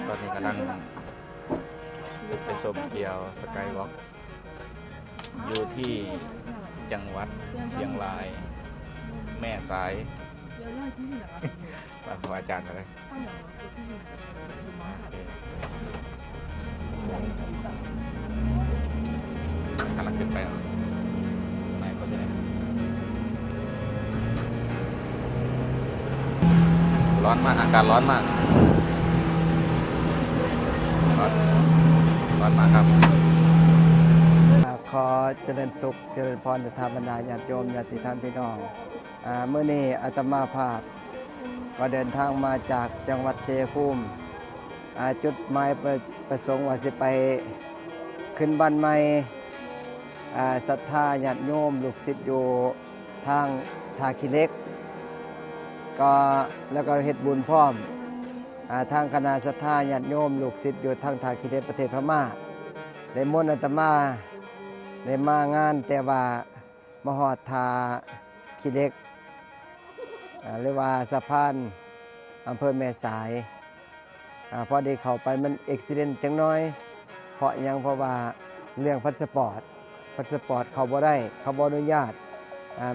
ตอนนี้กำลังไปชมเที่ยวสกายวอล์กอยู่ที่จังหวัดเชียงรายแม่สายตามของอาจารย์เลยกำลังขึ้นไปไหนก็จะไหนร้อนมากอากาศร้อนมากร้อนมากครับขอเจริญสุขเจริญพรธรรมนาญาติโยมญาติท่านพี่น้องเมื่อนี้อาตมาภาพก็เดินทางมาจากจังหวัดชัยภูมิจุดหมายประสงค์ว่าสิไปขึ้นบ้านใหม่ศรัทธาญาติโยมลูกศิษย์อยู่ทางท่าขี้เหล็กก็แล้วก็เฮ็ดบุญพร้อมทางคณะศรัทธาญาติโยมลูกศิษย์อยู่ทางท่าขี้เหล็กประเทศพม่าได้มนต์อาตมาได้มางานแต่ว่ามหอดทาขี้เหล็กหรือว่าสะพานอำเภอแม่สายพอได้เข้าไปมันอุบิเหตุจังน้อยเพราะว่าเรื่องพาสปอร์ตเขาบ่ได้เขาบ่อนุญาต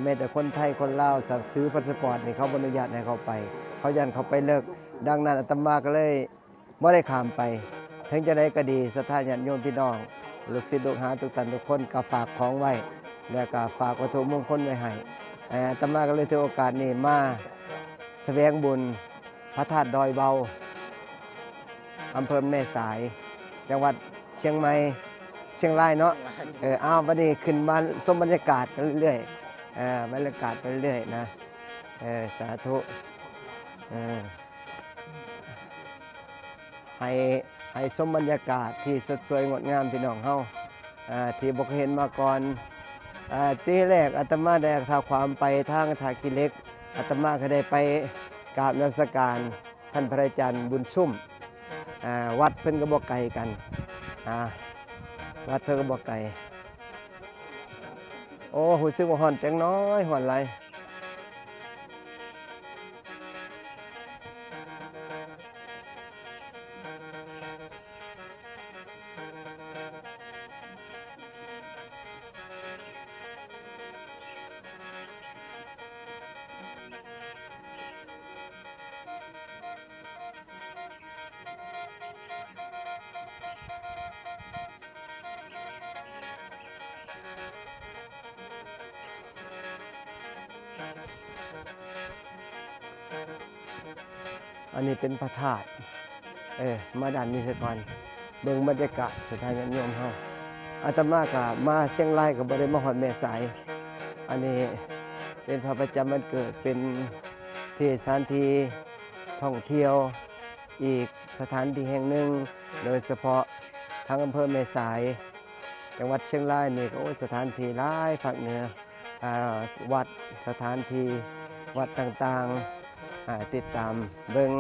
แม้แต่คนไทยคนลาวซื้อพาสปอร์ตนี่เขาบ่อนุญาตให้เขาไปเขายันเขาไปเลิกดังนั้นอาตมาก็เลยบ่ได้ข้ามไปถึงจะได้ก็ดีศรัทธาญาติโยมพี่น้องลูกศิษย์ลูกหาทุกท่านทุกคนก็ฝากของไว้แล้วก็ฝากวัตถุมงคลไว้ให้อาตมาก็เลยถือโอกาสนี้มาแสวงบุญพระธาตุดอยเบาอำเภอแม่สายจังหวัดเชียงใหม่เชียงรายเนาะวันนี้ขึ้นมาชมบรรยากาศกันเรื่อยบรรยากาศไปเรื่อยนะสาธุให้ชมบรรยากาศที่สดสวยงดงามพี่น้องเฮาที่บ่เคยเห็นมาก่อนที่แรกอาตมาได้ท้าความไปทางท่าขี้เหล็กอาตมาก็ได้ไปกราบนมัสการท่านพระอาจารย์บุญชุ่มวัดเพิ่นก็บ่ไกลกันวัดเพิ่นก็บ่ไกลโอ้รู้สึกว่าฮ้อนจังน้อยฮ้อนหลายอันนี้เป็นพระธาตุมาด้านนี้ซะก่อนเบิ่งบรรยากาศสถานโยมเฮาอาตมาก็มาเชียงรายก็บ่ได้มาฮอดแม่สายอันนี้เป็นพระประจำวันเกิดเป็นที่สถานที่ท่องเที่ยวอีกสถานที่แห่งหนึ่งโดยเฉพาะทางอำเภอแม่สายจังหวัดเชียงรายนี่ก็สถานที่หลายภาคเหนือวัดสถานที่วัดต่างๆติดตามเบิ่ง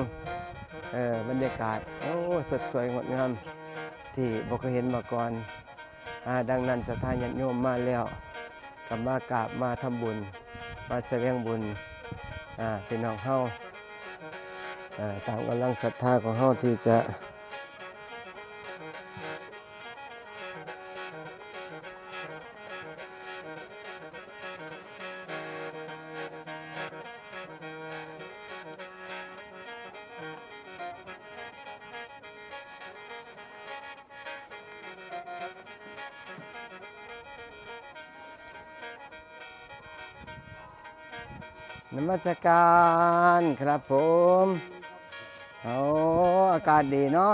บรรยากาศสดสวยงดงามที่บ่เคยเห็นมาก่อนดังนั้นศรัทธาญาติโยมมาแล้วก็มากราบมาทำบุญมาแสวงบุญพี่น้องเฮาตามกำลังศรัทธาของเฮาที่จะนมัสการครับผมอากาศดีเนาะ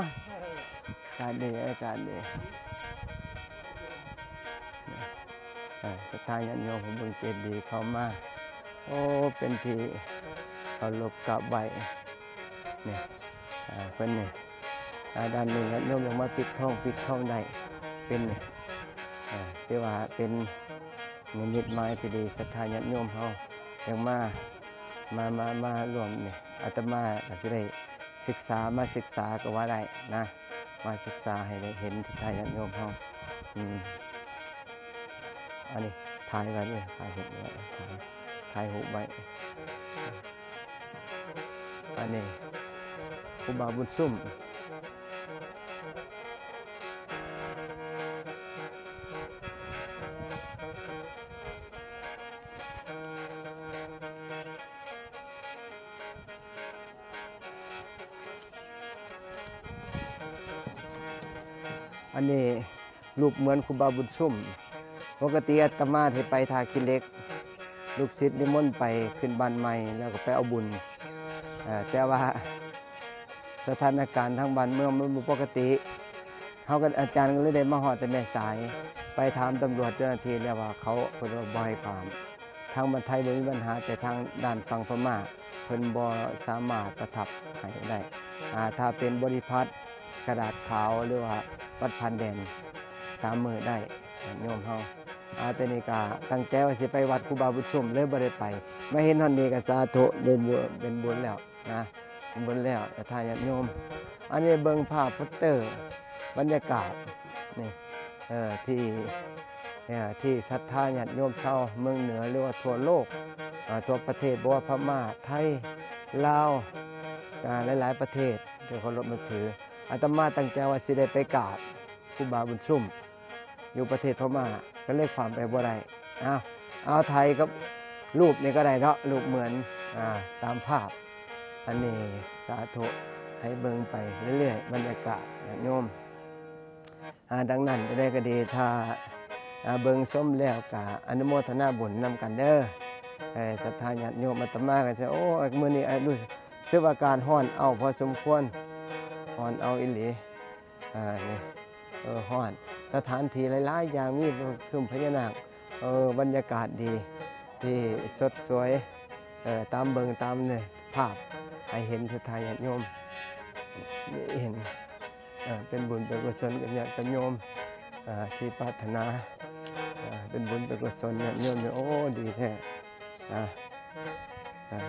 อากาศดีสถานญาติโยมผมเบิ่งเจดีย์เข้ามาเป็นที่เคารพกราบไหว้เนี่ยเพิ่นนี่ด้านนี้ญาติโยมลงมาปิดทองได้เป็นที่ว่าเป็นนิมิตหมายที่ดีศรัทธาญาติโยมเฮายังมารวมนี่อาตมาก็สิได้ศึกษาก็ว่าได้นะมาศึกษาให้ได้เห็นที่ทายญาติโยมเฮาอันนี้ถ่ายไว้เนี่ยถ่ายเห็นไว้ถ่ายรูปไว้อันนี้ รูบาบุญซุ่มอันนี้รูปเหมือนครูบาบุญซุ่มปกติอาตมาที่ไปทาคิเหล็กลูกศิษย์นิมนต์ไปขึ้นบ้านใหม่แล้วก็ไปเอาบุญแต่ว่าสถานการณ์ทางบ้านเมืองมันบ่ปกติเขากันอาจารย์ก็เลยได้มาฮอดแต่แม่สายไปถามตำรวจเจ้าหน้าที่แล้วว่าเขาเพิ่นว่าบ่ให้ความทางบ้านไทยบ่มีปัญหาแต่ทางด้านฝั่งพม่าเพิ่นบ่สามารถประทับให้ได้ถ้าเป็นบริพัตรกระดาษขาวหรือว่าวัดพันแดน3 มื้อได้โยมเฮาแต่นี่ก็ตั้งใจว่าสิไปวัดครูบาบุญซุ่มเลยบ่ได้ไปมาเห็นฮอดนี้ก็สาธุได้บุญเป็นบุญแล้วนะเป็นบุญแล้วแต่ถ้าญาติโยมอันนี้เบิ่งภาพโปสเตอร์บรรยากาศนี่ที่ศรัทธาญาติโยมชาวเมืองเหนือหรือว่าทั่วโลกทั่วประเทศบ่ว่าพม่าไทยลาวหลายๆประเทศที่เคารพนับถืออาตมาตั้งใจว่าสิได้ไปกราบครูบาบุญซุ่มอยู่ประเทศพม่าก็เลยความไปบ่ได้เอาไทยกับรูปนี่ก็ได้เนาะรูปเหมือนตามภาพอันนี้สาธุให้เบิ่งไปเรื่อยๆบรรยากาศโยมดังนั้นได้ก็ดีถ้าเบิ่งส้มแล้วก็อนุโมทนาบุญนำกันเด้อศรัทธาญาติโยมอาตมาก็จะโอ้มื้อนี้รู้สึกว่าการฮ้อนเอาพอสมควรฮ้อนเอาอีหลีนี่ฮ้อนสถานที่หลายๆอย่างมีคืมพญานาคบรรยากาศดีที่สดสวยตามเบิ่งตามเนี่ยภาพให้เห็นศรัทธาญาติโยมเห็นเป็นบุญเป็นกุศลกับญาติโยมที่ปรารถนาเป็นบุญเป็นกุศลญาติโยมเนี่ยโอ้ดีแท้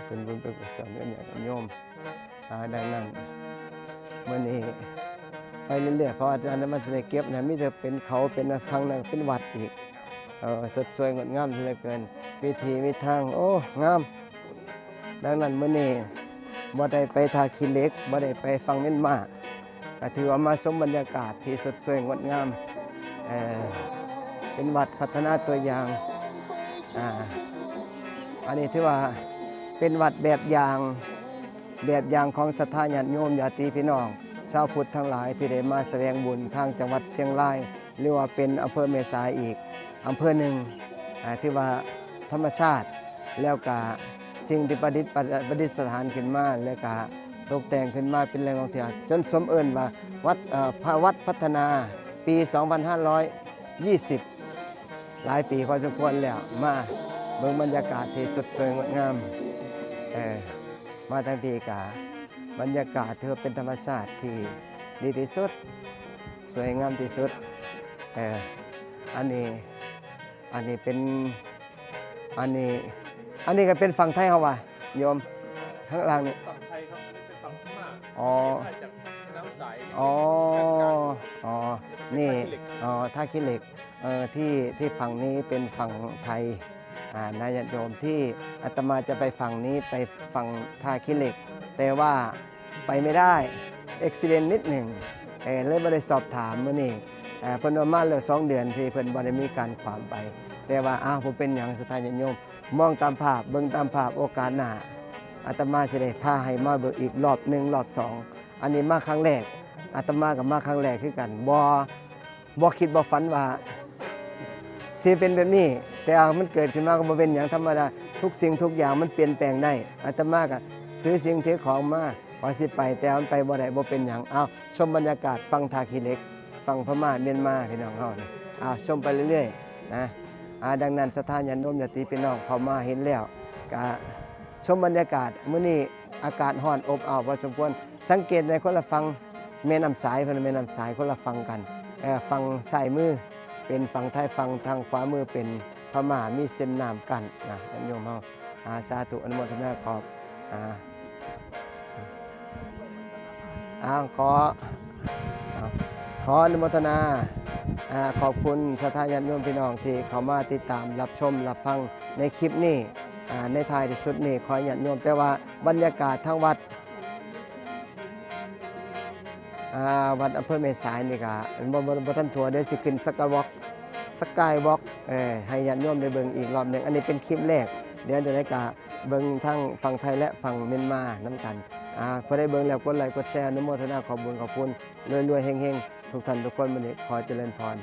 เป็นบุญเป็นกุศลกับญาติโยมดังนั้นเมื่อนี้ไปเรื่อยๆเพราะอาจารย์มันจะได้เก็บนะมิจะเป็นเขาเป็นทางนั้นเป็นวัดอีกสดสวยงดงามเหลือเกินวิธีมีทางโอ้งามดังนั้นเมื่อนี้บ่ได้ไปทาคิเหล็กบ่ได้ไปฟังเม่นมาก็ถือว่ามาชมบรรยากาศที่สดสวยงดงามเป็นวัดพัฒนาตัวอย่างอันนี้ถือว่าเป็นวัดแบบอย่างของศรัทธาญาติโยมญาติพี่น้องชาวพุทธทั้งหลายที่ได้มาแสดงบุญทางจังหวัดเชียงรายหรือว่าเป็นอำเภอแม่สายอีกอำเภอหนึ่งที่ว่าธรรมชาติแล้วก็สิ่งที่ประดิษฐานขึ้นมาแล้วก็ตกแต่งขึ้นมาเป็นแหล่งท่องเที่ยวจนสมเอิญว่าวัดพัฒนาปี 2520 หลายปีพอสมควรแล้วมาเบิ่งบรรยากาศที่สดสวยงดงามมาทั้งทีกาบรรยากาศเธอเป็นธรรมชาติที่ดีที่สุดสวยงามที่สุดอันนี้เป็นอันนี้ก็เป็นฝั่งไทยเขาว่าโยมข้างล่างนี่ฝั่งไทยครับเป็นฝั่งพม่า อ๋อ จากน้ำใส นี่ท่าขี้เหล็กที่ฝั่งนี้เป็นฝั่งไทยนายโยมที่อาตมาจะไปฝั่งนี้ไปฝั่งท่าขี้เหล็กแต่ว่าไปไม่ได้อุบิเหตุนิดหนึ่งเลยไม่ได้สอบถามมื้อนี้เพิ่นว่ามาแล้ว2 เดือนที่เพิ่นบ่ได้มีการความไปแต่ว่าผมเป็นหยังศรัทธาญาติโยมมองตามภาพเบิ่งตามภาพโอกาสหน้าอาตมาสิได้พาให้มาเบิ่งอีกรอบ1รอบ2อันนี้มาครั้งแรกอาตมากับมาครั้งแรกคือกันบ่คิดบ่ฝันว่าสิเป็นแบบนี้แต่มันเกิดขึ้นมาก็บ่เป็นหยังธรรมดาทุกสิ่งทุกอย่างมันเปลี่ยนแปลงได้อาตมาก็ซื้อสิ่งถือของมาว่าสิไปแต่มันไปบ่ได้บ่เป็นหยังชมบรรยากาศฟังท่าขี้เหล็กฟังพม่าเมียนมาพี่น้องเฮานี่ชมไปเรื่อยๆนะดังนั้นศรัทธาญาติโยมญาติพี่น้องเข้ามาเห็นแล้วก็ชมบรรยากาศมื้อนี้อากาศร้อนอบอ้าวพอสมควรสังเกตในคนละฝั่งแม่น้ำสายเพิ่นแม่น้ำสายคนละฝั่งกันฝั่งซ้ายมือเป็นฝั่งไทยฝั่งทางขวามือเป็นพม่ามีเส้นน้ำกั้นนะญาติโยมเฮาสาธุอนุโมทนาขอบขออนุโมทนาขอบคุณศรัทธาญาติโยมพี่น้องที่เข้ามาติดตามรับชมรับฟังในคลิปนี้ในท้ายที่สุดนี้ขอญาติโยมแต่ว่าบรรยากาศทั้งวัด วัดอำเภอแม่สายนี่ก็บ่ทันทัวร์เดี๋ยวสิขึ้นสกายวอล์กให้ญาติโยมได้เบิ่งอีกรอบหนึงอันนี้เป็นคลิปแรกเดี๋ยวจะได้ก็เบิ่งทั้งฝั่งไทยและฝั่งเมียนมานํกันพอได้เบิ่งแล้วกดไลค์กดแชร์อนุโมทนาขอบคุญรวยๆเฮงๆทุกท่านทุกคนมื้อนี้ขอเจริญพร